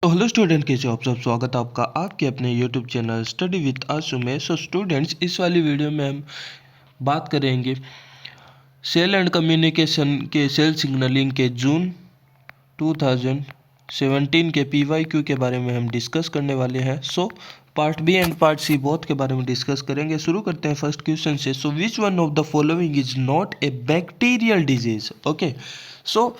तो hello student, कैसे हो आप सब। स्वागत है आपका आपके अपने यूट्यूब चैनल स्टडी विद आशु में। सो स्टूडेंट्स, इस वाली वीडियो में हम बात करेंगे सेल एंड कम्युनिकेशन के सेल सिग्नलिंग के जून 2017 के PYQ के बारे में हम डिस्कस करने वाले हैं। So part B and part C both के बारे में डिस्कस करेंगे। शुरू करते हैं फर्स्ट क्वेश्चन से। So which one of the following is not a bacterial disease. Okay, so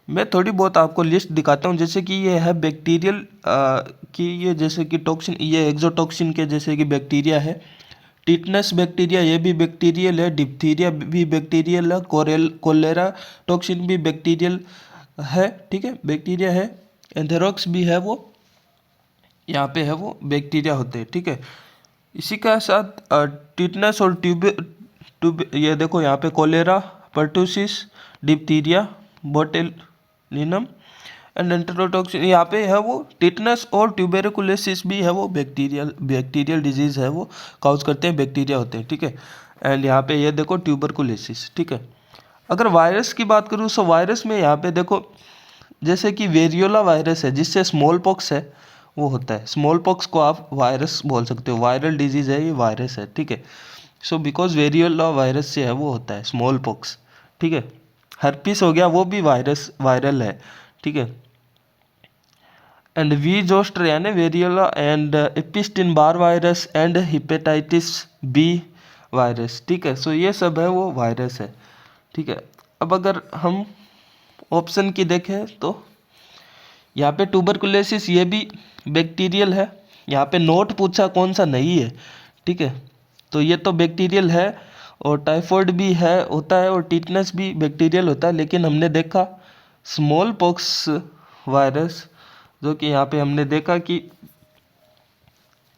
मैं थोड़ी बहुत आपको लिस्ट दिखाता हूँ। जैसे कि ये है बैक्टीरियल कि ये जैसे कि टॉक्सिन, ये एक्सोटॉक्सिन के जैसे कि बैक्टीरिया है। टिटनस बैक्टीरिया ये भी बैक्टीरियल है। डिप्थीरिया भी बैक्टीरियल है। कोलेरा टॉक्सिन भी बैक्टीरियल है, ठीक है, बैक्टीरिया है। एंथेरोक्स भी है, वो यहाँ पे है, वो बैक्टीरिया होते हैं, ठीक है। इसी का साथ टिटनस और ट्यूब ये देखो यहाँ पे cholera, pertussis, diphtheria, botulinum and enterotoxin यहाँ पे है वो। टिटनस और ट्यूबेरोकुलोसिस भी है वो बैक्टीरियल डिजीज है, वो काउज करते हैं, बैक्टीरिया होते हैं, ठीक है। एंड यहाँ पे ये देखो ट्यूबरकुलोसिस, ठीक है। अगर वायरस की बात करूँ तो वायरस में यहाँ पे देखो जैसे कि वेरियोला वायरस है जिससे स्मॉल पॉक्स है वो होता है। स्मॉल पॉक्स को आप वायरस बोल सकते हो, वायरल डिजीज है, ये वायरस है, ठीक है। सो बिकॉज वेरियोला वायरस से है वो होता है स्मॉल पॉक्स, ठीक है। हर्पीस हो गया, वो भी वायरल है, ठीक है। एंड वी जोस्टर यानी variola and Epstein Barr virus and hepatitis B virus, ठीक है। सो ये सब है वो वायरस है, ठीक है। अब अगर हम ऑप्शन की देखें तो यहाँ पे ट्यूबरकुलोसिस ये भी बैक्टीरियल है। यहाँ पे नोट पूछा कौन सा नहीं है, ठीक है, तो ये तो बैक्टीरियल है। और टाइफॉइड भी है होता है और टिटनस भी बैक्टीरियल होता है। लेकिन हमने देखा स्मॉल पॉक्स वायरस जो कि यहाँ पे हमने देखा कि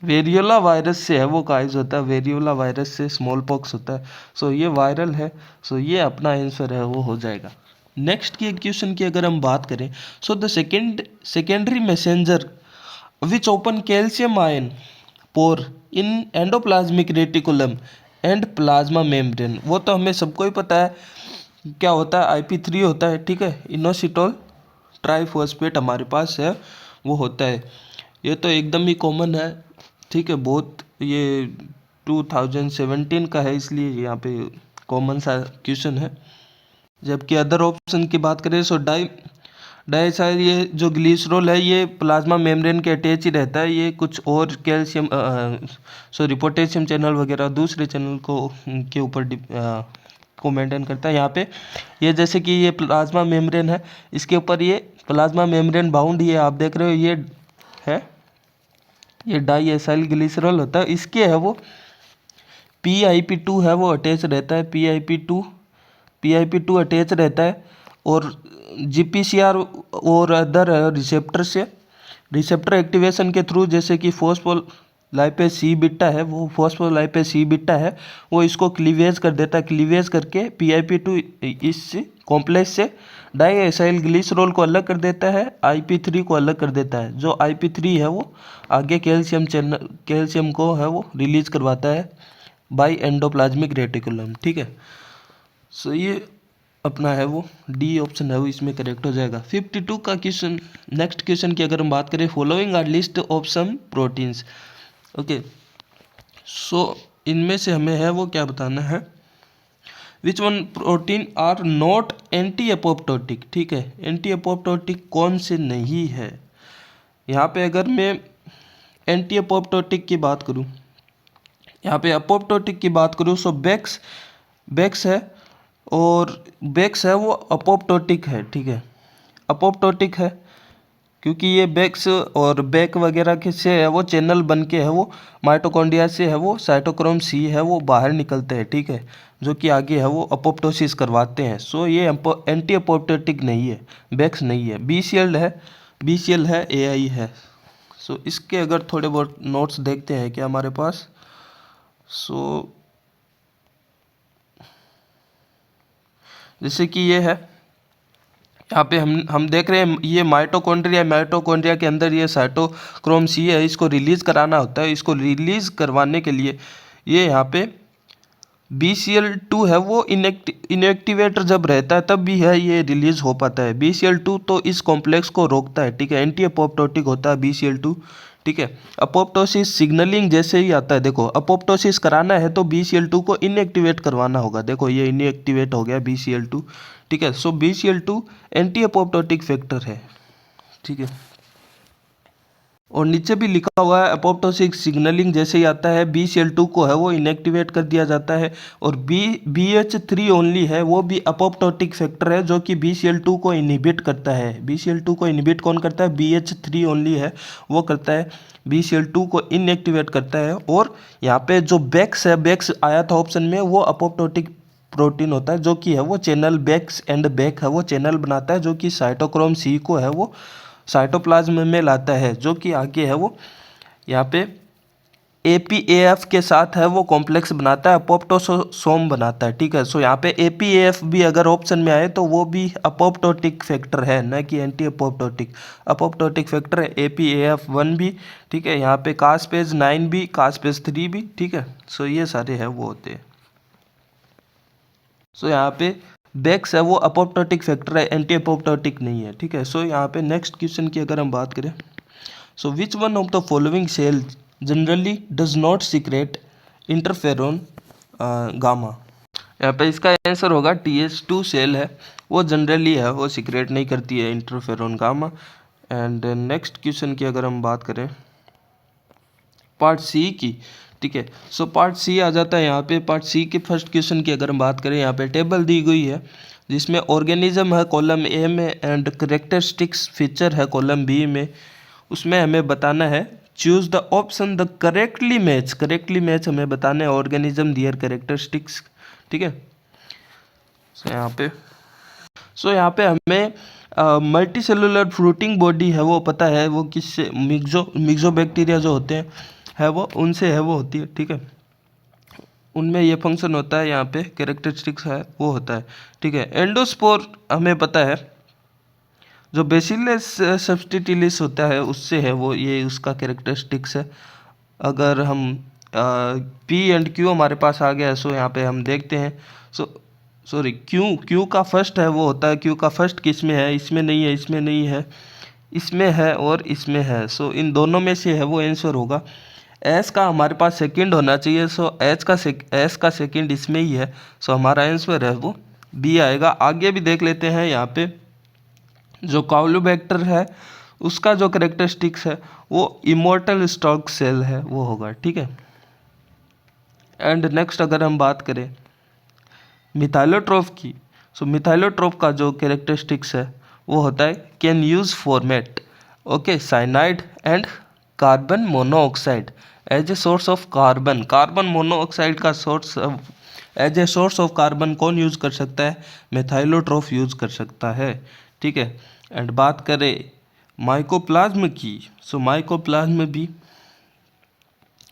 वेरियोला वायरस से है वो काइज होता है, वेरियोला वायरस से स्मॉल पॉक्स होता है। सो ये वायरल है, सो ये अपना आंसर है वो हो जाएगा। नेक्स्ट की क्वेश्चन की अगर हम बात करें, so the secondary messenger which open calcium ion pore in endoplasmic reticulum and plasma membrane. वो तो हमें सबको ही पता है क्या होता है, IP3 होता है, ठीक है। इनोसिटोल ट्राइफॉस्फेट हमारे पास है, वो होता है। ये तो एकदम ही कॉमन है, ठीक है। बहुत ये 2017 का है, इसलिए यहाँ पे कॉमन सा क्वेश्चन है। जबकि अदर ऑप्शन की बात करें सो डाइसाइल ये जो ग्लिसरॉल है ये प्लाज्मा मेम्ब्रेन के अटैच ही रहता है। ये कुछ और कैल्शियम सॉरी पोटेशियम चैनल वगैरह दूसरे चैनल को के ऊपर को मेंटेन करता है। यहाँ पे ये जैसे कि ये प्लाज्मा मेम्ब्रेन है, इसके ऊपर ये प्लाज्मा मेम्ब्रेन बाउंड ये आप देख रहे हो ये है, ये डाइएसाइल ग्लिसरॉल होता है। इसके है वो PIP2 है वो अटैच रहता है, PIP2 अटैच रहता है। और GPCR और अदर रिसेप्टर एक्टिवेशन के थ्रू जैसे कि फॉस्फोलाइपेज सी बीटा है, वो फॉस्फोलाइपेज सी बीटा है, वो इसको क्लीवेज कर देता है। क्लीवेज करके PIP2 इस कॉम्प्लेक्स से डाइएसाइल ग्लिसरॉल को अलग कर देता है, IP3 को अलग कर देता है। जो IP3 है वो आगे कैल्शियम को है वो रिलीज करवाता है बाई एंडोप्लाज्मिक रेटिकुलम, ठीक है। सो ये अपना है वो डी ऑप्शन है वो इसमें करेक्ट हो जाएगा। 52 का क्वेश्चन, नेक्स्ट क्वेश्चन की अगर हम बात करें, following are list of some proteins. Okay, so इनमें से हमें है वो क्या बताना है, which one protein are not anti apoptotic, ठीक है। एंटी एपोप्टोटिक कौन से नहीं है। यहाँ पे अगर मैं एंटी एपोप्टोटिक की बात करूँ, यहाँ पे अपोप्टोटिक की बात करूँ सो बेक्स है, और बेक्स है वो अपोप्टोटिक है, ठीक है, अपोप्टोटिक है। क्योंकि ये बेक्स और बेक वगैरह के से है वो चैनल बन के है वो माइटोकॉन्ड्रिया से है वो साइटोक्रोम C है वो बाहर निकलते हैं, ठीक है, जो कि आगे है वो अपोप्टोसिस करवाते हैं। सो ये एंटी अपोप्टोटिक नहीं है, बेक्स नहीं है। BCL है AI है। सो इसके अगर थोड़े बहुत नोट्स देखते हैं क्या हमारे पास, सो जैसे कि ये है, यहाँ पे हम देख रहे हैं ये माइटोकॉन्ड्रिया के अंदर ये साइटोक्रोम C है, इसको रिलीज कराना होता है। इसको रिलीज करवाने के लिए ये यहाँ पे BCL2 है वो इनएक्टिवेटर जब रहता है तब भी है ये रिलीज हो पाता है। BCL2 तो इस कॉम्प्लेक्स को रोकता है, ठीक है, एंटी अपोप्टोटिक होता है BCL2, ठीक है। अपोप्टोसिस सिग्नलिंग जैसे ही आता है, देखो अपोप्टोसिस कराना है तो BCL2 को इनएक्टिवेट करवाना होगा, देखो ये इनएक्टिवेट हो गया BCL2, ठीक है। सो BCL2 एंटी अपोप्टोटिक फैक्टर है, ठीक है। और नीचे भी लिखा हुआ है अपोप्टोसिस सिग्नलिंग जैसे ही आता है BCL2 को है वो इनएक्टिवेट कर दिया जाता है। और BH3 ओनली है, वो भी अपोप्टोटिक फैक्टर है जो कि BCL2 को इनहिबिट करता है। BCL2 को इनहिबिट कौन करता है? BH3 ओनली है, वो करता है BCL2 को इनएक्टिवेट करता है। और यहाँ पे जो बेक्स है, बेक्स आया था ऑप्शन में, वो अपोप्टोटिक प्रोटीन होता है जो कि है वो चैनल बेक्स एंड बेक है वो चैनल बनाता है, जो कि साइटोक्रोम C को है वो साइटोप्लाज्म में लाता है, जो कि आगे है वो यहाँ पे APAF के साथ है वो कॉम्प्लेक्स बनाता है, अपोप्टोसोम बनाता है, ठीक है। सो यहाँ पे APAF भी अगर ऑप्शन में आए तो वो भी अपोप्टोटिक फैक्टर है, न कि एंटी अपोप्टोटिक। अपोप्टोटिक फैक्टर है APAF1 भी, ठीक है। यहाँ पे कास्पेज 9 भी, कास्पेज 3 भी, ठीक है। सो ये सारे है वो होते हैं। सो यहाँ पे बेक्स है वो अपोप्टोटिक फैक्टर है, एंटी अपोप्टोटिक नहीं है, ठीक है। सो यहाँ पे नेक्स्ट क्वेश्चन की अगर हम बात करें, so which one of the following cell generally does not secrete interferon gamma. यहाँ पे इसका आंसर होगा TH2 सेल है, वो जनरली है वो सीक्रेट नहीं करती है interferon gamma. And next question की अगर हम बात करें पार्ट C की, ठीक है। सो पार्ट C आ जाता है यहाँ पे। पार्ट C के फर्स्ट क्वेश्चन की अगर हम बात करें, यहाँ पे टेबल दी गई है जिसमें ऑर्गेनिज्म है कॉलम A में एंड करेक्टरिस्टिक्स फीचर है कॉलम B में। उसमें हमें बताना है choose the option the correctly match हमें बताना है ऑर्गेनिज्म दियर करेक्टरिस्टिक्स, ठीक है। सो यहाँ पे हमें मल्टी सेलुलर फ्रूटिंग बॉडी है वो पता है, वो किससे मिक्सो बैक्टीरिया जो होते हैं है वो उनसे है वो होती है, ठीक है। उनमें ये फंक्शन होता है, यहाँ पे कैरेक्टरिस्टिक्स है वो होता है, ठीक है। एंडोस्पोर हमें पता है जो बेसिलस सब्सटिटिलिस होता है उससे है वो, ये उसका कैरेक्टरिस्टिक्स है। अगर हम P एंड Q हमारे पास आ गया, सो यहाँ पे हम देखते हैं। सॉरी Q का फर्स्ट है वो होता है, Q का फर्स्ट किस में है? इसमें नहीं है, इसमें नहीं है, इसमें है और इसमें है। सो इन दोनों में से है वो आंसर होगा। S का हमारे पास सेकंड होना चाहिए, सो S का सेकंड इसमें ही है, सो हमारा आंसर है वो B आएगा। आगे भी देख लेते हैं। यहाँ पे जो काउलोबैक्टर है उसका जो करेक्टरिस्टिक्स है वो इमोर्टल स्टॉक सेल है वो होगा, ठीक है। एंड नेक्स्ट अगर हम बात करें मिथाइलोट्रोफ की, सो मिथाइलोट्रोफ का जो कैरेक्टरिस्टिक्स है वो होता है can use formate okay cyanide and carbon monoxide as a source of carbon monoxide का source as a source of carbon कौन यूज कर सकता है? मिथाइलोट्रोफ यूज कर सकता है, ठीक है। एंड बात करें माइकोप्लाज्म की, सो माइकोप्लाज्म भी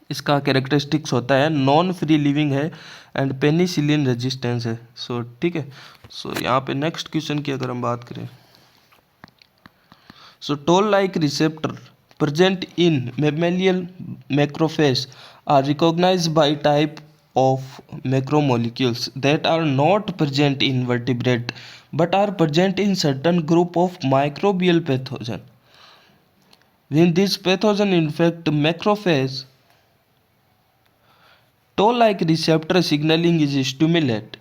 इसका कैरेक्टरिस्टिक्स होता है नॉन फ्री लिविंग है एंड पेनिसिलिन रेजिस्टेंस है, सो ठीक है। सो यहाँ पे नेक्स्ट क्वेश्चन की अगर हम बात करें, so toll like receptor present in mammalian macrophage are recognized by type of macromolecules that are not present in vertebrate but are present in certain group of microbial pathogen. When this pathogen infect macrophage, toll-like receptor signaling is stimulated,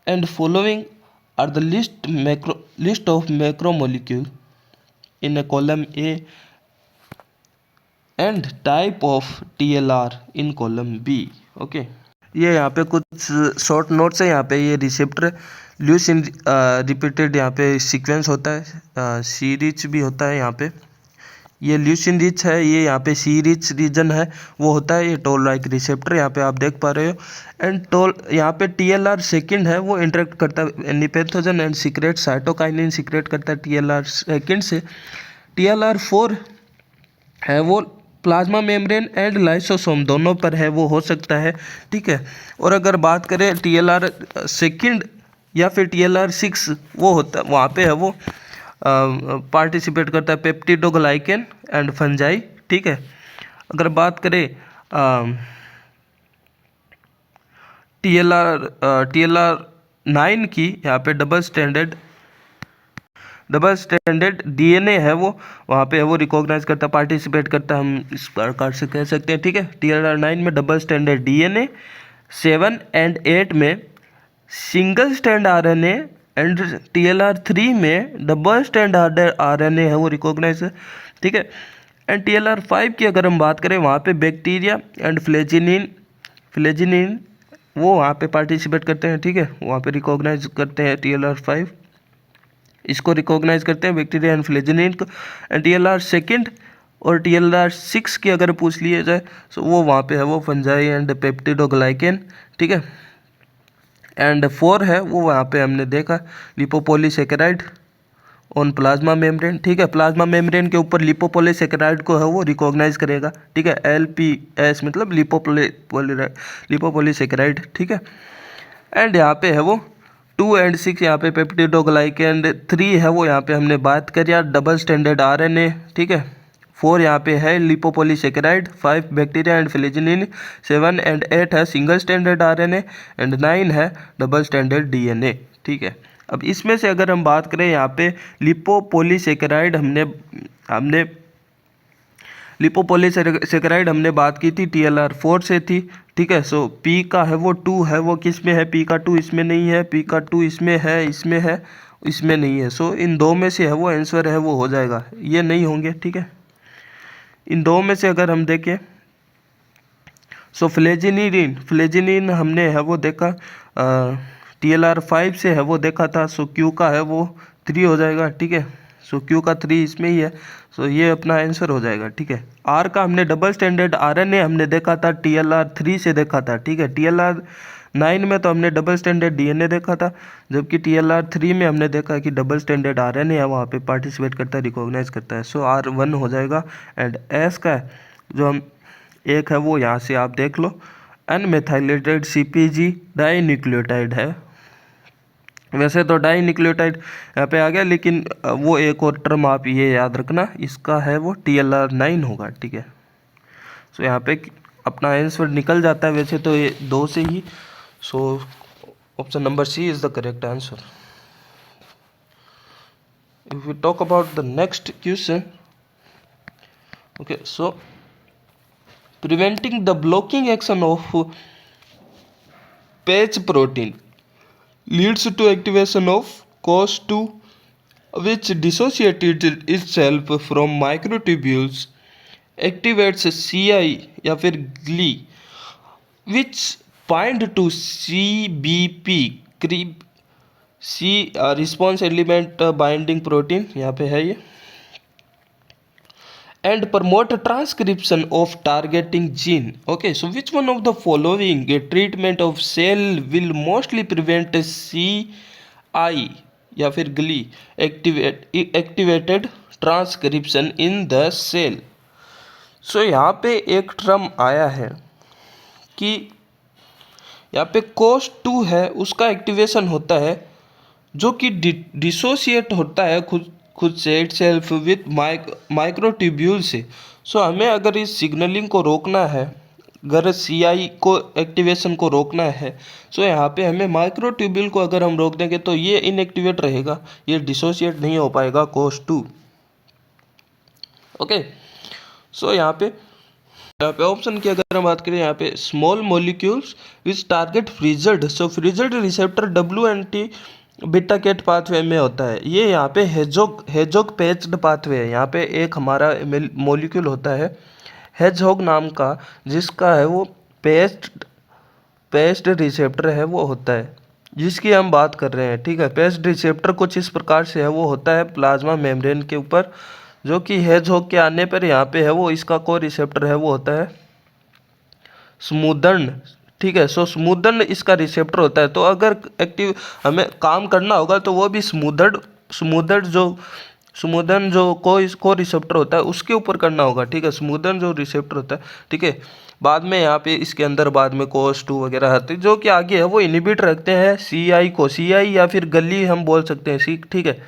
and following are the list of macromolecule in a column A and type of TLR in column B, okay. ये यहाँ पे कुछ short notes है। यहाँ पे ये receptor leucine repeated यहाँ पे सीक्वेंस होता है, सी रिच भी होता है। यहाँ पे ये ल्यूसिन रिच है, ये यहाँ पे सी रिच रीजन है वो होता है, ये टोल लाइक रिसेप्टर यहाँ पे आप देख पा रहे हो। एंड टोल यहाँ पे TLR सेकंड है वो इंटरेक्ट करता है any pathogen and secret cytokinin secret करता है TLR सेकंड से। TLR4 है वो प्लाज्मा मेम्ब्रेन एंड लाइसोसोम दोनों पर है वो हो सकता है, ठीक है। और अगर बात करें TLR सेकंड या फिर TLR6 वो होता है, वहाँ पे है वो पार्टिसिपेट करता है पेप्टिडोग्लाइकेन एंड फंजाई, ठीक है। अगर बात करें TLR 9 की यहाँ पे डबल स्टैंडर्ड DNA है वो वहाँ पे है वो रिकॉग्नाइज करता, पार्टिसिपेट करता, हम इस प्रकार से कह सकते हैं। ठीक है, TLR 9 में डबल स्टैंडर्ड DNA, 7 and 8 में single stand RNA and TLR 3 में डबल स्टैंड RNA है वो रिकॉग्नाइज है। ठीक है, एंड TLR 5 की अगर हम बात करें, वहाँ पे बैक्टीरिया एंड फ्लेजिनिन वो वहाँ पे पार्टिसिपेट करते हैं। ठीक है, वहाँ पे रिकॉग्नाइज करते हैं TLR 5, इसको रिकॉग्नाइज करते हैं बैक्टीरिया एंड फ्लेजिनिन को। एंड TLR 2 और TLR 6 की अगर पूछ लिया जाए तो वो वहाँ पे है वो फंजाई एंड पेप्टिडोग्लाइकेन। ठीक है, एंड 4 है वो वहाँ पे हमने देखा लिपोपॉलीसेकेराइड ऑन प्लाज्मा मेम्ब्रेन। ठीक है, प्लाज्मा मेम्ब्रेन के ऊपर लिपोपॉलीसेकेराइड को है वो रिकॉग्नाइज करेगा। ठीक है, LPS मतलब लिपोपॉलीसेकेराइड। ठीक है, एंड यहाँ पे है वो 2 and 6 यहाँ पे पेप्टिडोग्लाइकेन, 3 है वो यहाँ पे हमने बात करी यार डबल स्टैंडर्ड RNA। ठीक है, 4 यहाँ पे है लिपोपॉलीसेकेराइड, 5 बैक्टीरिया एंड फ्लेजिनिन, 7 and 8 है सिंगल स्टैंडर्ड RNA एंड 9 है डबल स्टैंडर्ड DNA। ठीक है, अब इसमें से अगर हम बात करें यहाँ पे लिपोपॉलीसेकेराइड हमने लिपोपॉलीसेकेराइड हमने बात की थी TLR 4 से थी। ठीक है, सो P का है वो 2 है वो किस में है, P का 2 इसमें नहीं है, P का 2 इसमें है, इसमें नहीं है। सो इन दो में से है वो आंसर है वो हो जाएगा, ये नहीं होंगे। ठीक है, इन दो में से अगर हम देखें सो फ्लेजिनिन हमने है वो देखा TLR 5 से है वो देखा था, सो Q का है वो 3 हो जाएगा। ठीक है, सो Q का 3 इसमें ही है, सो ये अपना आंसर हो जाएगा। ठीक है, R का हमने डबल स्टैंडर्ड RNA हमने देखा था TLR 3 से देखा था। ठीक है, TLR 9 में तो हमने डबल स्टैंडर्ड DNA देखा था, जबकि TLR 3 में हमने देखा कि डबल स्टैंडर्ड RNA है वहाँ पे पार्टिसिपेट करता है, रिकॉग्नाइज करता है। सो R 1 हो जाएगा। एंड S का जो हम एक है वो यहाँ से आप देख लो, अनमेथाइलेटेड CpG डाइन्यूक्लियोटाइड है। वैसे तो डाइन्यूक्लियोटाइड यहाँ पे आ गया, लेकिन वो एक और टर्म आप ये याद रखना, इसका है वो TLR 9 होगा। ठीक है, सो यहाँ पे अपना आंसर निकल जाता है वैसे तो ये 2 से ही। So option number C is the correct answer. If we talk about the next question, okay, so preventing the blocking action of patch protein leads to activation of COS2, which dissociates itself from microtubules, activates CI या फिर GLI, which bind to CBP, response element binding protein यहाँ पे है ये, and promote transcription of targeting gene. Okay, so which one of the following treatment of cell will mostly prevent CI या फिर GLI activated transcription in the cell? So यहाँ पे एक term आया है कि यहाँ पे COS2 है उसका एक्टिवेशन होता है जो कि डिसोसिएट होता है खुद से इट सेल्फ विथ माइक्रोट्यूब्यूल से। सो हमें अगर इस सिग्नलिंग को रोकना है, अगर CI को एक्टिवेशन को रोकना है, सो यहाँ पे हमें माइक्रोट्यूब्यूल को अगर हम रोक देंगे तो ये इनएक्टिवेट रहेगा, ये डिसोसिएट नहीं हो पाएगा COS2। ओके, सो यहाँ पे ऑप्शन की अगर हम बात करें, यहाँ पे small molecules which target frizzled, so frizzled receptor WNT beta cat pathway में होता है। ये यहाँ पे हेजोग पेच्ड पाथवे है। यहाँ पे एक हमारा मॉलिक्यूल होता है हेजहोग नाम का, जिसका है वो पेस्ड रिसेप्टर है वो होता है, जिसकी हम बात कर रहे हैं। ठीक है, पेस्ड रिसेप्टर कुछ इस प्रकार से है वो होता है प्लाज्मा मेम्ब्रेन के ऊपर, जो कि हेजहोग के आने पर यहाँ पे है वो इसका को रिसेप्टर है वो होता है स्मूदन। ठीक है, सो स्मूदन इसका रिसेप्टर होता है। तो अगर एक्टिव हमें काम करना होगा तो वो भी स्मूदन जो को रिसेप्टर होता है उसके ऊपर करना होगा। ठीक है, स्मूदन जो रिसेप्टर होता है। ठीक है, बाद में यहाँ पे इसके अंदर बाद में COS2 वगैरह आते हैं जो कि आगे है वो इनहिबिट रखते हैं CI को, CI या फिर गली हम बोल सकते हैं। ठीक है,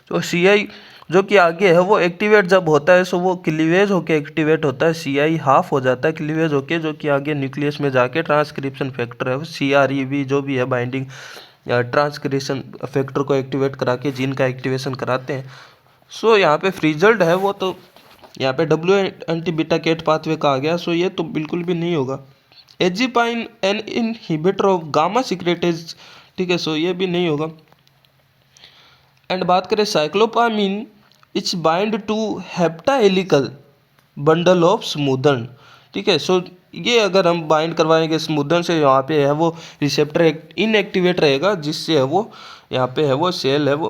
तो CI जो कि आगे है वो एक्टिवेट जब होता है सो वो क्लीवेज होके एक्टिवेट होता है, CI हाफ हो जाता है क्लीवेज होके, जो कि आगे न्यूक्लियस में जाके ट्रांसक्रिप्शन फैक्टर है CREB जो भी है बाइंडिंग ट्रांसक्रिप्शन फैक्टर को एक्टिवेट करा के जीन का एक्टिवेशन कराते हैं। सो यहाँ पे फ्रीजल्ड है वो, तो यहाँ पे W anti beta cat pathway का आ गया। सो ये तो बिल्कुल भी नहीं होगा। एजिपाइन एन इनहिबिटर ऑफ गामा सिक्रेटेज, ठीक है, सो ये भी नहीं होगा। एंड बात करें cyclopamine, its bind to heptahelical bundle of smoothened, ठीक है। सो ये अगर हम बाइंड करवाएंगे स्मूदन से, यहाँ पे है वो रिसेप्टर इनएक्टिवेट रहेगा, जिससे है वो यहाँ पे है वो सेल है वो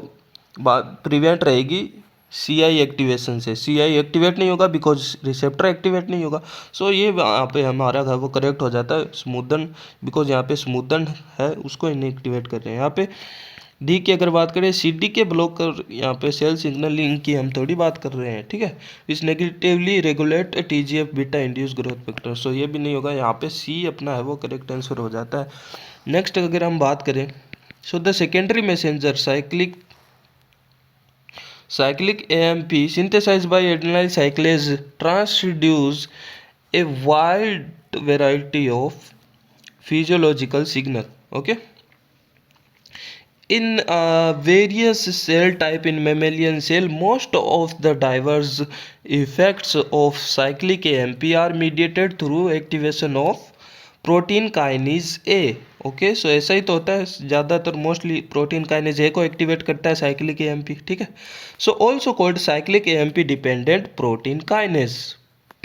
प्रिवेंट रहेगी CI एक्टिवेशन से। CI एक्टिवेट नहीं होगा बिकॉज रिसेप्टर एक्टिवेट नहीं होगा। सो ये यहाँ पे हमारा है वो करेक्ट हो जाता है स्मूदन, बिकॉज यहाँ पे स्मूदन है उसको इनएक्टिवेट कर रहे हैं। यहाँ पे डी की अगर बात करें CDK ब्लॉकर, यहाँ पे सेल सिग्नलिंग की हम थोड़ी बात कर रहे हैं, ठीक है। इस negatively regulate TGF beta induced growth factor, so ये भी नहीं होगा। यहाँ पे C अपना है वो करेक्ट आंसर हो जाता है। नेक्स्ट अगर हम बात करें, so the secondary messenger cyclic AMP synthesized by adenyl cyclase transduce a wide variety of physiological signal, okay, in various cell type in mammalian cell. Most of the diverse effects of cyclic AMP are mediated through activation of protein kinase A, okay. So ऐसा ही तो होता है ज़्यादातर, mostly protein kinase ए को activate करता है cyclic AMP, ठीक है। So also called cyclic AMP dependent protein kinase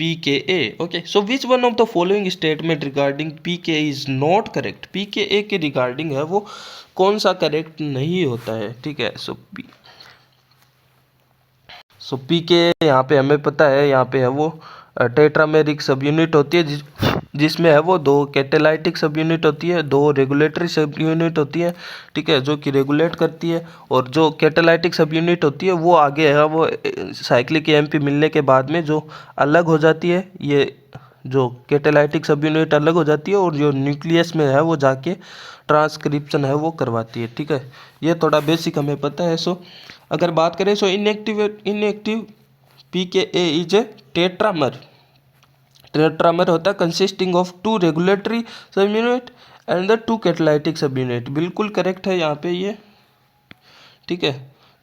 PKA, okay. So which one of the following statement regarding PKA is not correct, PKA के रिगार्डिंग है वो कौन सा करेक्ट नहीं होता है, ठीक है। सो PKA यहाँ पे हमें पता है, यहाँ पे है वो टेट्रामेरिक सब यूनिट होती है, जिसमें है वो 2 कैटेलाइटिक सब यूनिट होती है, 2 रेगुलेटरी सब यूनिट होती है, ठीक है, जो कि रेगुलेट करती है। और जो कैटेलाइटिक सब यूनिट होती है वो आगे है वो साइक्लिक AMP मिलने के बाद में जो अलग हो जाती है, ये जो कैटेलाइटिक सब यूनिट अलग हो जाती है और जो न्यूक्लियस में है वो जाके ट्रांसक्रिप्शन है वो करवाती है, ठीक है। ये थोड़ा बेसिक हमें पता है। सो अगर बात करें, so inactive PKA is a tetramer होता है consisting of 2 regulatory subunit and the 2 catalytic subunit, बिल्कुल करेक्ट है यहाँ पे ये, ठीक है।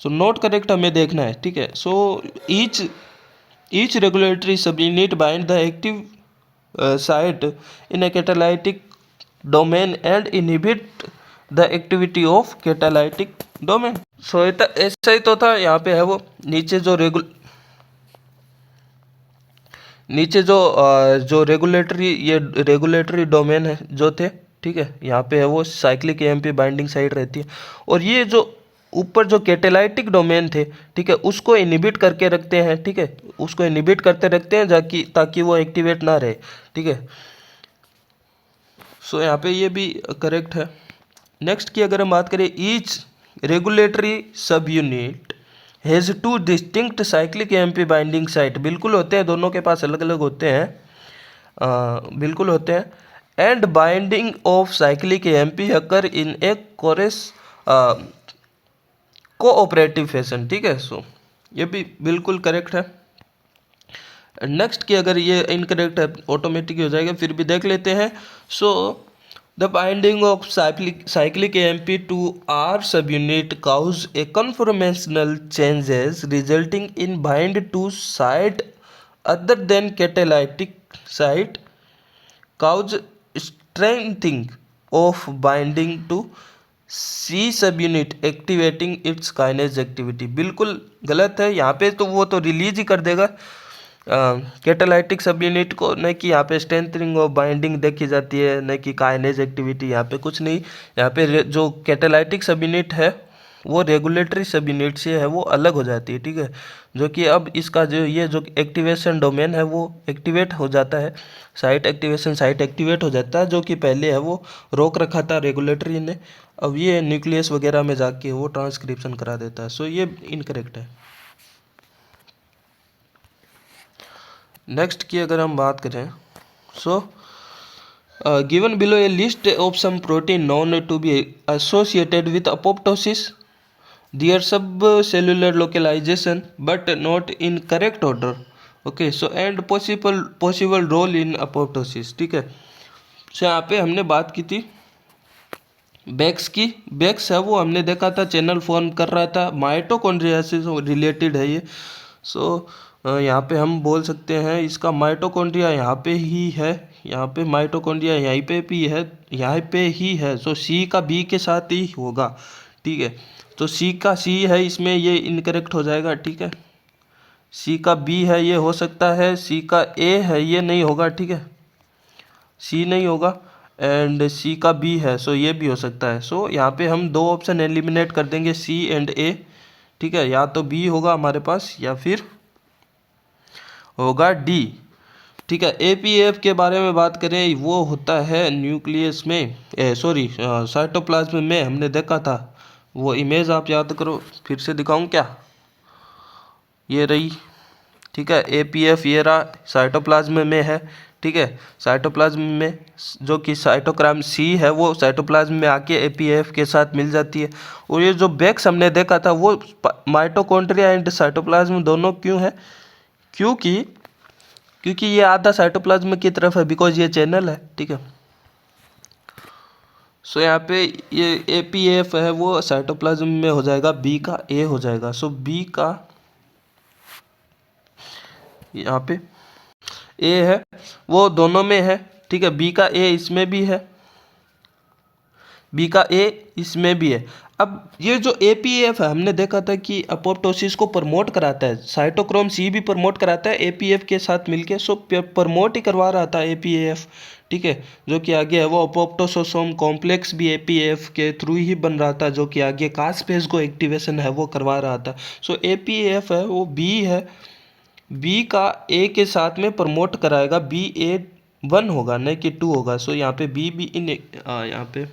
सो नॉट करेक्ट हमें देखना है, ठीक है। So each regulatory subunit bind the active site in a catalytic domain and inhibit the activity of catalytic domain. So ऐसा ही तो था, यहाँ पे है वो नीचे जो रेगुलेटरी डोमेन है जो थे, ठीक है, यहाँ पे है वो साइक्लिक AMP बाइंडिंग साइट रहती है। और ये जो ऊपर जो कैटेलाइटिक डोमेन थे, ठीक है, उसको इनहिबिट करके रखते हैं, ठीक है, उसको इनहिबिट करते रखते हैं ताकि वो एक्टिवेट ना रहे, ठीक है। सो यहाँ पे ये भी करेक्ट है। नेक्स्ट की अगर हम बात करें, ईच रेगुलेटरी सब unit has 2 distinct cyclic AMP binding site, बिल्कुल होते हैं, दोनों के पास अलग अलग होते हैं, बिल्कुल होते हैं। And binding of cyclic AMP occur in A cooperative fashion, ठीक है। सो ये भी बिल्कुल करेक्ट है। नेक्स्ट की अगर ये इनकरेक्ट है ऑटोमेटिक हो जाएगा, फिर भी देख लेते हैं। So the binding of cyclic AMP to R subunit cause a conformational changes resulting in bind to site other than catalytic site cause strengthening of binding to C subunit activating its kinase activity, बिल्कुल गलत है यहाँ पे, तो वो तो release ही कर देगा कैटेलाइटिक सब यूनिट को, न कि यहाँ पे स्ट्रेंथनिंग और बाइंडिंग देखी जाती है, न कि काइनेज एक्टिविटी, यहाँ पे कुछ नहीं। यहाँ पे जो कैटेलाइटिक सब यूनिट है वो रेगुलेटरी सब यूनिट से है वो अलग हो जाती है, ठीक है, जो कि अब इसका जो एक्टिवेशन डोमेन है वो एक्टिवेट हो जाता है, साइट एक्टिवेट हो जाता है, जो कि पहले है वो रोक रखा था रेगुलेटरी ने, अब ये न्यूक्लियस वगैरह में जाके वो ट्रांसक्रिप्शन करा देता है। सो ये इनकरेक्ट है। नेक्स्ट की अगर हम बात करें, so given below a list of some protein known to be associated with apoptosis, their subcellular localization but not in correct order. Okay, so and possible role in apoptosis. ठीक है, सो यहाँ पे हमने बात की थी बेक्स की। Bakes है वो हमने देखा था चैनल फॉर्म कर रहा था, माइटोकॉन्ड्रिया से रिलेटेड है ये। सो यहाँ पे हम बोल सकते हैं इसका माइटोकॉन्ड्रिया यहाँ पे ही है, यहाँ पे माइटोकॉन्ड्रिया यहीं पे भी है, यहाँ पे ही है। सो सी का बी के साथ ही होगा। ठीक है, तो सी का सी है इसमें, ये इनकरेक्ट हो जाएगा। ठीक है, सी का बी है ये हो सकता है, सी का ए है ये नहीं होगा। ठीक है, सी नहीं होगा, एंड सी का बी है, सो ये भी हो सकता है। सो यहाँ पे हम दो ऑप्शन एलिमिनेट कर देंगे, सी एंड ए। ठीक है, या तो बी होगा हमारे पास या फिर होगा डी। ठीक है, एपीएफ के बारे में बात करें, वो होता है न्यूक्लियस में, सॉरी साइटोप्लाज्म में, हमने देखा था वो इमेज, आप याद करो, फिर से दिखाऊं क्या, ये रही। ठीक है, एपीएफ ये रहा, साइटोप्लाज्म में है। ठीक है, साइटोप्लाज्म में जो कि साइटोक्रोम सी है वो साइटोप्लाज्म में आके एपीएफ के साथ मिल जाती है। और ये जो बेक्स हमने देखा था वो माइटोकॉन्ड्रिया एंड साइटोप्लाज्म दोनों क्यों है, क्योंकि क्योंकि ये आधा साइटोप्लाज्म की तरफ है, बिकॉज ये चैनल है। ठीक है, सो यहाँ पे ये एपीएफ है वो साइटोप्लाज्म में हो जाएगा, बी का ए हो जाएगा। सो बी का यहाँ पे ए है वो दोनों में है। ठीक है, बी का ए इसमें भी है, बी का ए इसमें भी है। अब ये जो एपीएफ है हमने देखा था कि अपोप्टोसिस को प्रमोट कराता है, साइटोक्रोम सी भी प्रमोट कराता है एपीएफ के साथ मिलके। सो प्रमोट ही करवा रहा था एपीएफ। ठीक है, जो कि आगे है वो अपोप्टोसोसोम कॉम्प्लेक्स भी एपीएफ के थ्रू ही बन रहा था, जो कि आगे कास्पेज को एक्टिवेशन है वो करवा रहा था। सो एपीएफ है वो बी है, बी का ए के साथ में प्रमोट कराएगा, बी ए 1 होगा नहीं कि 2 होगा। सो यहाँ पे बी बी इन यहाँ पे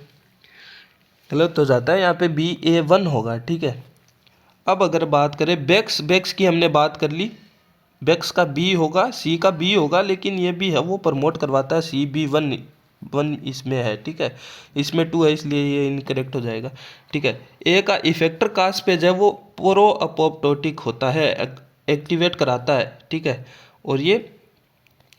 गलत हो जाता है, यहाँ पे बी ए 1 होगा। ठीक है, अब अगर बात करें बेक्स, बेक्स की हमने बात कर ली, बेक्स का बी होगा, सी का बी होगा, लेकिन ये भी है वो प्रमोट करवाता है, सी बी 1 इसमें है। ठीक है, इसमें 2 है इसलिए ये इनकरेक्ट हो जाएगा। ठीक है, ए का इफेक्टर कास्पेज है वो प्रो अपोप्टोटिक होता है, एक्टिवेट कराता है। ठीक है, और ये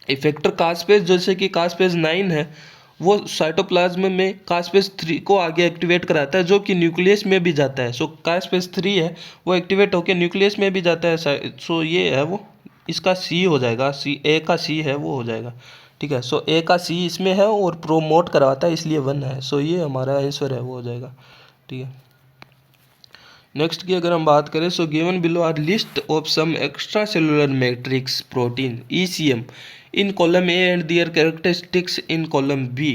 इफेक्टर कास्पेज जैसे कि कास्पेज 9 है वो साइटोप्लाज्म में कास्पेज 3 को आगे एक्टिवेट कराता है, जो कि न्यूक्लियस में भी जाता है। सो कास्पेज 3 है वो एक्टिवेट होकर न्यूक्लियस में भी जाता है। सो ये है वो, इसका सी हो जाएगा, सी ए का सी है वो हो जाएगा। ठीक है, सो ए का सी इसमें है और प्रोमोट करवाता है इसलिए 1 है। सो ये हमारा आंसर है वो हो जाएगा। ठीक है, नेक्स्ट की अगर हम बात करें, so given below are list of some extra cellular matrix protein ECM in column A and their characteristics in column B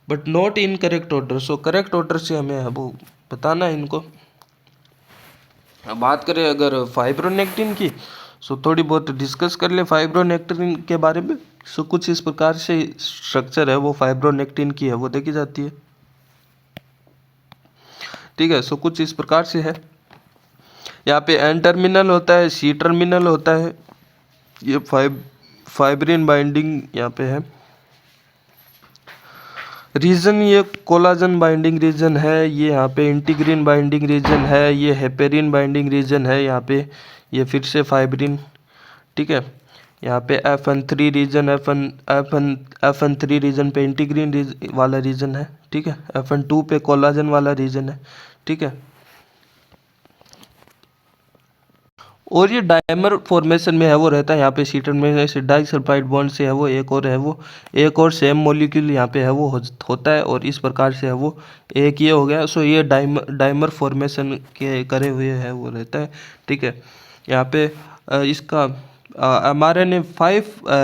but not in correct order. So correct order से हमें वो बताना है इनको। अब बात करें अगर फाइब्रोनेक्टिन की, सो थोड़ी बहुत डिस्कस कर ले फाइब्रोनेक्टिन के बारे में। सो कुछ इस प्रकार से स्ट्रक्चर है वो फाइब्रोनेक्टिन की है वो देखी जाती है। ठीक है, सो कुछ इस प्रकार से है, यहाँ पे एन टर्मिनल होता है, सी टर्मिनल होता है, ये फाइब्रिन बाइंडिंग यहाँ पे है, रीजन ये कोलाजन बाइंडिंग रीजन है, ये यहाँ पे इंटीग्रिन बाइंडिंग रीजन है, ये हेपेरिन बाइंडिंग रीजन है यहाँ पे, ये फिर से फाइब्रिन। ठीक है, यहाँ पे FN3 रीजन, FN3 रीजन पे इंटीग्रिन वाला रीजन है। ठीक है, FN2 पे कोलाजन वाला रीजन है। ठीक है, और ये डायमर फॉर्मेशन में है वो रहता है, यहाँ पे सीटन में से डाइसल्फाइड बॉन्ड से है वो, एक और है वो, एक और सेम मॉलिक्यूल यहाँ पे है वो होता है, और इस प्रकार से है वो एक ये हो गया। सो ये डायमर फॉर्मेशन के करे हुए है वो रहता है। ठीक है, यहाँ पे इसका mRNA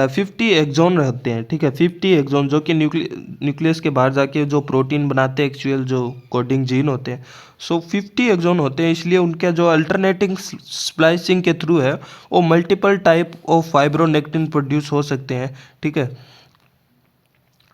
50 एक्सोन रहते हैं। ठीक है, 50 एक्सोन जो कि न्यूक्लियस के बाहर जाके जो प्रोटीन बनाते हैं, एक्चुअल जो कोडिंग जीन होते हैं। सो 50 एक्सोन होते हैं, इसलिए उनका जो अल्टरनेटिंग स्प्लाइसिंग के थ्रू है वो multiple type of fibronectin produce हो सकते हैं। ठीक है,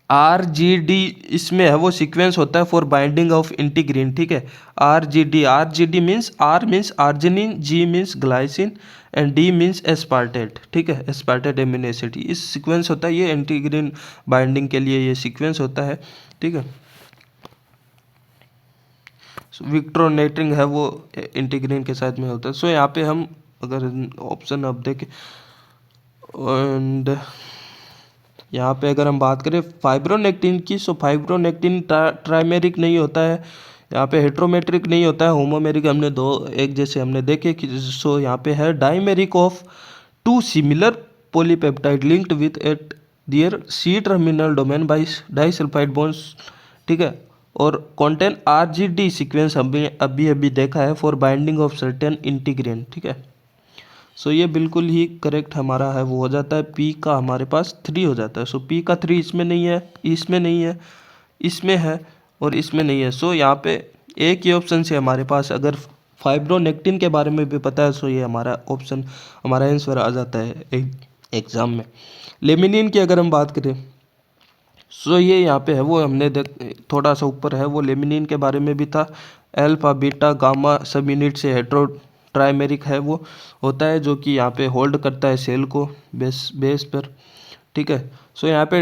RGD इसमें है वो सीक्वेंस होता है फॉर बाइंडिंग ऑफ इंटीग्रिन। ठीक है, RGD means R means arginine, G means glycine and D means aspartate. ठीक है, एस्पार्टेट एमिनो एसिड, इस सीक्वेंस होता है ये इंटीग्रिन बाइंडिंग के लिए, ये सीक्वेंस होता है। ठीक है, विक्ट्रोनेट्रिन है वो इंटीग्रिन के साथ में होता है। सो यहाँ पे हम अगर ऑप्शन अब देखें एंड यहाँ पे अगर हम बात करें फाइब्रोनेक्टिन की, सो फाइब्रोनेक्टिन ट्राइमेरिक नहीं होता है, यहाँ पे हेट्रोमेट्रिक नहीं होता है, होमोमेरिक हमने दो एक जैसे हमने देखे कि सो यहाँ पे है dimeric of two similar polypeptide linked with at their C terminal domain by disulphide bonds, ठीक है, और कॉन्टेन RGD सीक्वेंस अभी अभी देखा है फॉर बाइंडिंग ऑफ सर्टेन इंटीग्रेन, ठीक है। सो ये बिल्कुल ही करेक्ट हमारा है वो हो जाता है, पी का हमारे पास 3 हो जाता है। सो पी का 3 इसमें नहीं है, इसमें नहीं है, इसमें है और इसमें नहीं है। सो यहाँ पे एक ही ऑप्शन से हमारे पास अगर फाइब्रोनेक्टिन के बारे में भी पता है, सो ये हमारा ऑप्शन हमारा आंसर आ जाता है एग्जाम में। लेमिनिन की अगर हम बात करें, सो ये यहाँ पे है वो हमने थोड़ा सा ऊपर है वो लेमिनिन के बारे में भी था। अल्फा बीटा गामा सब यूनिट से हेट्रो ट्राइमेरिक है वो होता है, जो कि यहाँ पे होल्ड करता है सेल को बेस पर, ठीक है। सो यहाँ पे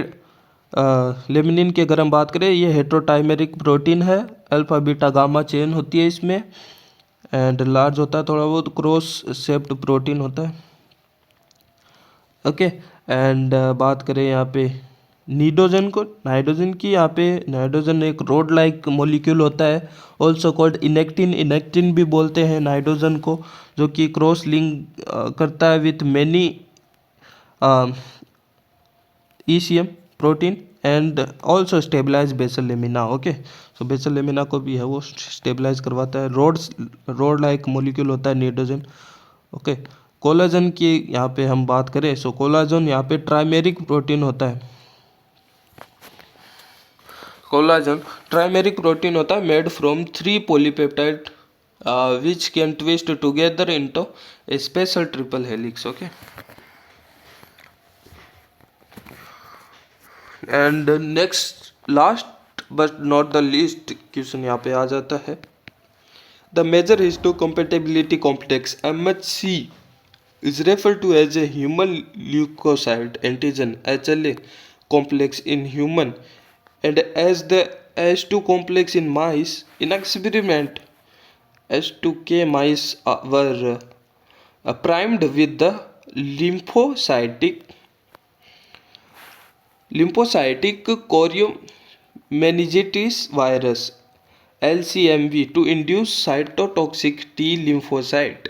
लेमिनिन की अगर हम बात करें, ये हेट्रोटाइमेरिक प्रोटीन है, अल्फा बीटा गामा चेन होती है इसमें, एंड लार्ज होता है थोड़ा बहुत, क्रॉस शेप्ड प्रोटीन होता है, ओके। एंड बात करें यहाँ पे नाइट्रोजन को, नाइट्रोजन की, यहाँ पे नाइट्रोजन एक रोड लाइक मॉलिक्यूल होता है, ऑल्सो कॉल्ड इनेक्टिन, इनेक्टिन भी बोलते हैं नाइट्रोजन को, जो कि क्रॉस लिंक करता है with many ECM protein and also stabilise basal lamina, okay. So basal lamina को भी है वो स्टेबलाइज करवाता है, रोड लाइक मॉलिक्यूल होता है नाइट्रोजन, ओके। कोलाजन की यहाँ पे हम बात करें, सो कोलाजन यहाँ पे ट्राइमेरिक प्रोटीन होता है, कोलाजन ट्राइमेरिक प्रोटीन होता है made from 3 polypeptide which can twist together into a special triple helix, okay. And next last but not the least question यहाँ पे आ जाता है, the major histocompatibility complex MHC is referred to as a human leukocyte antigen HLA complex in human and as the H2 complex in mice. In experiment, H2K mice were primed with the lymphocytic choriomeningitis virus LCMV to induce cytotoxic T lymphocyte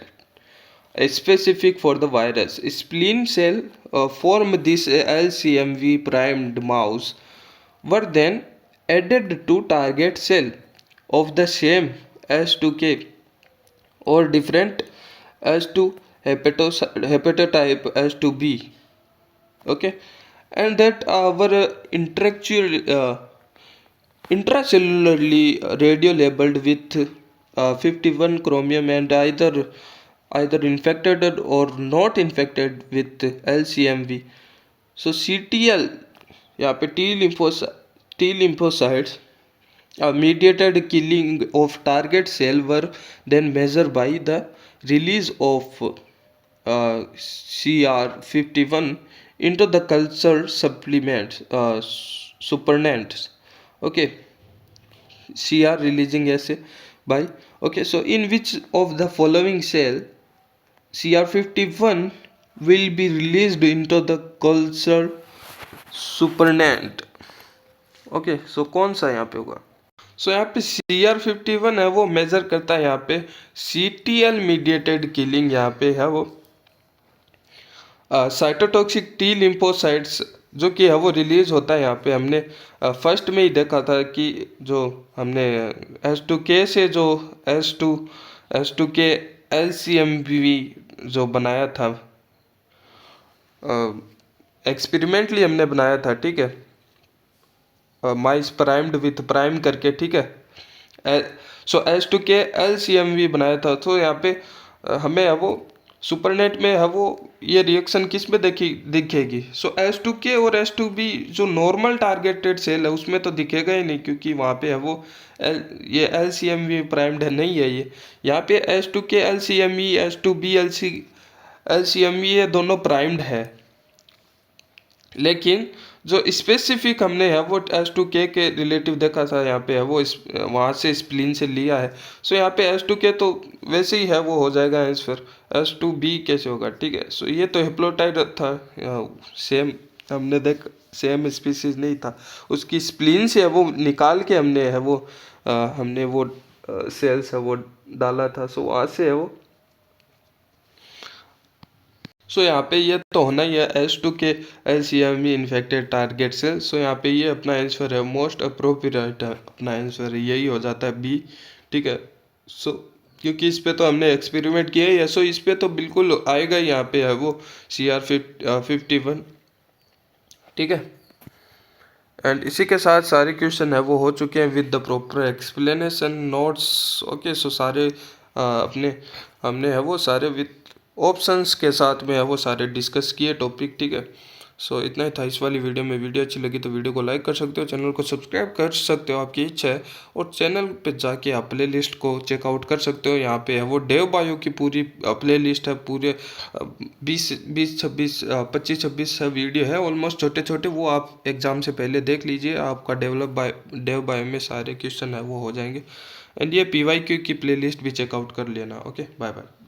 specific for the virus. Spleen cell form this LCMV primed mouse were then added to target cell of the same H2K or different H2 hepatotype H2B, okay, and that were intracellularly radio labeled with 51 chromium and either infected or not infected with LCMV. So CTL यहाँ पे T lymphocytes mediated killing of target cell were then measured by the release of CR51 into the culture supplement supernants, okay, CR releasing ऐसे by, okay. So in which of the following cell CR51 will be released into the culture supernant, okay. So कौन सा यहाँ पे होगा, सो यहाँ पे CR51 है वो मेजर करता है यहाँ पे CTL मीडिएटेड किलिंग, यहाँ पे है वो साइटोटॉक्सिक T लिम्फोसाइट्स जो कि है वो रिलीज होता है। यहाँ पे हमने फर्स्ट में ही देखा था कि जो हमने H2K से जो H2K LCMV जो बनाया था, एक्सपेरिमेंटली हमने बनाया था, ठीक है, माइस प्राइम्ड विथ प्राइम करके, ठीक है। सो H2K LCMV बनाया था। तो यहाँ पे हमें है वो सुपरनेट में है वो ये रिएक्शन किस में दिखेगी, सो H2K और H2B जो नॉर्मल टारगेटेड सेल है उसमें तो दिखेगा ही नहीं, क्योंकि वहाँ पे है वो ये LCMV प्राइम्ड है नहीं है ये। यहाँ पे H2K LCME H2B LCME ये दोनों प्राइम्ड है, लेकिन जो स्पेसिफिक हमने है वो H2K के रिलेटिव देखा था, यहाँ पे है वो इस वहाँ से स्प्लीन से लिया है। सो यहाँ पे H2K तो वैसे ही है, वो हो जाएगा आंसर। H2B कैसे होगा, ठीक है। सो ये तो हेप्लोटाइड था, सेम हमने देख सेम स्पीसीज नहीं था, उसकी स्प्लीन से है वो निकाल के हमने है वो हमने वो सेल्स है वो डाला था। सो वहाँ से है वो। सो यहाँ पे ये तो होना ही है H2K LCME infected target cell. So यहाँ पे ये अपना आंसर है, मोस्ट अप्रोप्रिएट अपना आंसर है, यही हो जाता है बी, ठीक है। सो क्योंकि इस पे तो हमने एक्सपेरिमेंट किया ही है, सो इस पे तो बिल्कुल आएगा ही, यहाँ पे है वो CR51, ठीक है। एंड इसी के साथ सारे क्वेश्चन है वो हो चुके हैं with the proper explanation notes. Okay, so सारे अपने हमने है वो सारे विद ऑप्शंस के साथ में है वो सारे डिस्कस किए टॉपिक, ठीक है। सो इतना ही था इस वाली वीडियो में। वीडियो अच्छी लगी तो वीडियो को लाइक कर सकते हो, चैनल को सब्सक्राइब कर सकते हो, आपकी इच्छा है। और चैनल पे जाके आप प्ले लिस्ट को चेकआउट कर सकते हो, यहाँ पे है वो डेव बायो की पूरी प्ले लिस्ट है, पूरे 25-26 वीडियो है ऑलमोस्ट छोटे छोटे, वो आप एग्जाम से पहले देख लीजिए, आपका डेव बायो में सारे क्वेश्चन है वो हो जाएंगे। एंड ये PYQ की प्ले लिस्ट भी चेकआउट कर लेना। Okay, bye bye.